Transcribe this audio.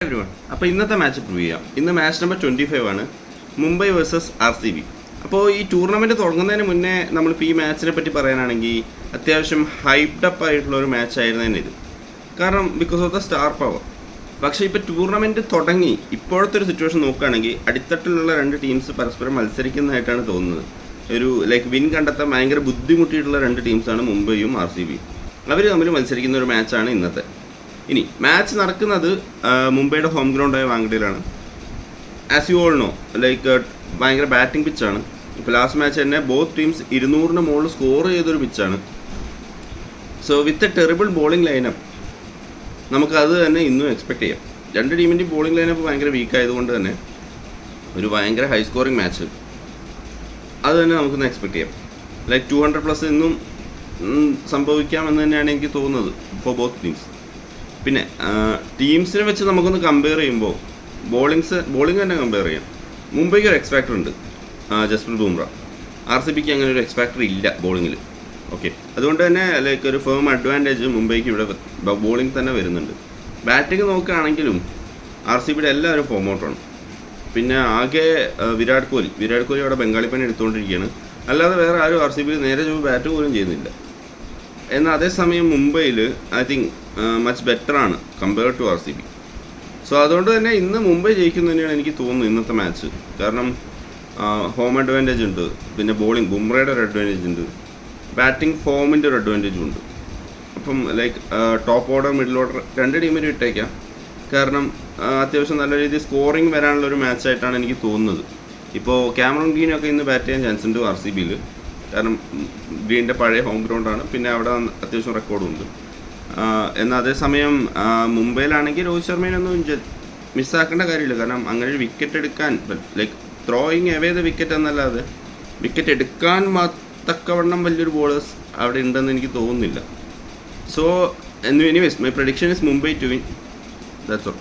അപ്പോൾ ഇന്നത്തെ match prove ചെയ്യാം. ഇന്ന് മാച്ച് നമ്പർ 25 ആണ്, മുംബൈ വേഴ്സസ് RCB. അപ്പോൾ ഈ ടൂർണമെൻറ്റ് തുടങ്ങുന്നതിന് മുന്നേ നമ്മളിപ്പോൾ ഈ മാച്ചിനെ പറ്റി പറയാനാണെങ്കിൽ അത്യാവശ്യം ഹൈപ്ഡപ്പ് ആയിട്ടുള്ള ഒരു മാച്ചായിരുന്നു തന്നെ ഇത്. കാരണം because of the star power. പക്ഷേ ഇപ്പോൾ ടൂർണമെൻറ്റ് തുടങ്ങി ഇപ്പോഴത്തെ ഒരു സിറ്റുവേഷൻ നോക്കുകയാണെങ്കിൽ അടിത്തട്ടിലുള്ള രണ്ട് ടീംസ് പരസ്പരം മത്സരിക്കുന്നതായിട്ടാണ് തോന്നുന്നത്. ഒരു വിൻ കണ്ടെത്താൻ ഭയങ്കര ബുദ്ധിമുട്ടിയിട്ടുള്ള രണ്ട് ടീംസാണ് മുംബൈയും RCB. അവർ തമ്മിൽ മത്സരിക്കുന്ന ഒരു മാച്ചാണ് ഇന്നത്തെ. ഇനി മാച്ച് നടക്കുന്നത് മുംബൈയുടെ ഹോം ഗ്രൗണ്ടായ വാങ്കഡയിലാണ്. ആസ് യു ഓൾ നോ ഭയങ്കര ബാറ്റിംഗ് പിച്ചാണ്. ഇപ്പോൾ ലാസ്റ്റ് മാച്ച് തന്നെ ബോത്ത് ടീംസ് 200-ന് മുകളിൽ സ്കോർ ചെയ്തൊരു പിച്ചാണ്. So with a terrible bowling lineup നമുക്കത് തന്നെ ഇന്നും എക്സ്പെക്ട് ചെയ്യാം. രണ്ട് ടീമിൻ്റെയും ബോളിംഗ് ലൈനപ്പ് ഭയങ്കര വീക്കായതുകൊണ്ട് തന്നെ ഒരു ഭയങ്കര ഹൈ സ്കോറിംഗ് മാച്ച് അത് തന്നെ നമുക്കൊന്ന് എക്സ്പെക്ട് ചെയ്യാം. 200+ ഇന്നും സംഭവിക്കാമെന്ന് തന്നെയാണ് എനിക്ക് തോന്നുന്നത് ഫോർ ബോത്ത് ടീംസ്. പിന്നെ ടീംസിനെ വെച്ച് നമുക്കൊന്ന് കമ്പയർ ചെയ്യുമ്പോൾ ബോളിംഗ് തന്നെ കമ്പയർ ചെയ്യാം. മുംബൈക്ക് ഒരു എക്സ് ഫാക്ടർ ഉണ്ട്, ജസ്പ്രീത് ബുംറ. RCBക്ക് അങ്ങനെ ഒരു എക്സ് ഫാക്ടർ ഇല്ല ബോളിങ്ങിൽ. ഓക്കെ, അതുകൊണ്ട് തന്നെ ഒരു ഫേം അഡ്വാൻറ്റേജ് മുംബൈക്ക് ഇവിടെ ബോളിംഗ് തന്നെ വരുന്നുണ്ട്. ബാറ്റിംഗ് നോക്കുകയാണെങ്കിലും RCBയുടെ എല്ലാവരും ഫോം ഔട്ടാണ്. പിന്നെ ആകെ വിരാട് കോഹ്ലി അവിടെ ബംഗാളിപ്പനി എടുത്തുകൊണ്ടിരിക്കുകയാണ്. അല്ലാതെ വേറെ ആരും RCBയിൽ നേരെ ചൊവ്വ ബാറ്റ് പോലും ചെയ്യുന്നില്ല. എന്നാൽ അതേസമയം മുംബൈയിൽ ഐ തിങ്ക് മച്ച് ബെറ്ററാണ് കമ്പയർഡ് ടു RCB. സോ അതുകൊണ്ട് തന്നെ ഇന്ന് മുംബൈ ജയിക്കുന്നു തന്നെയാണ് എനിക്ക് തോന്നുന്നത് ഇന്നത്തെ മാച്ച്. കാരണം ഹോം അഡ്വാൻറ്റേജ് ഉണ്ട്, പിന്നെ ബോളിംഗ് ബുംറയുടെ ഒരു അഡ്വാൻറ്റേജ് ഉണ്ട്, ബാറ്റിംഗ് ഫോമിൻ്റെ ഒരു അഡ്വാൻറ്റേജും ഉണ്ട്. അപ്പം ടോപ്പ് ഓർഡർ മിഡിൽ ഓർഡർ രണ്ട് ടീമിനും ഇട്ടേക്കാം. കാരണം അത്യാവശ്യം നല്ല രീതിയിൽ സ്കോറിങ് വരാനുള്ള ഒരു മാച്ചായിട്ടാണ് എനിക്ക് തോന്നുന്നത്. ഇപ്പോൾ ക്യാമറൺ ഗ്രീനൊക്കെ ഇന്ന് ബാറ്റ് ചെയ്യാൻ ചാൻസ് ഉണ്ട് RCBയിൽ. കാരണം ഗ്രീൻ്റെ പഴയ ഹോം ഗ്രൗണ്ടാണ്, പിന്നെ അവിടെ അത്യാവശ്യം റെക്കോർഡും ഉണ്ട്. എന്നാൽ അതേസമയം മുംബൈയിലാണെങ്കിൽ രോഹിത് ശർമ്മേനൊന്നും മിസ്സാക്കേണ്ട കാര്യമില്ല. കാരണം അങ്ങനെ ഒരു വിക്കറ്റ് എടുക്കാൻ ത്രോയിങ് എവേ ദ വിക്കറ്റ് എന്നല്ലാതെ വിക്കറ്റ് എടുക്കാൻ തക്കവണ്ണം വലിയൊരു ബോളേഴ്സ് അവിടെ ഉണ്ടെന്ന് എനിക്ക് തോന്നുന്നില്ല. So anyways my prediction is Mumbai to win. That's all.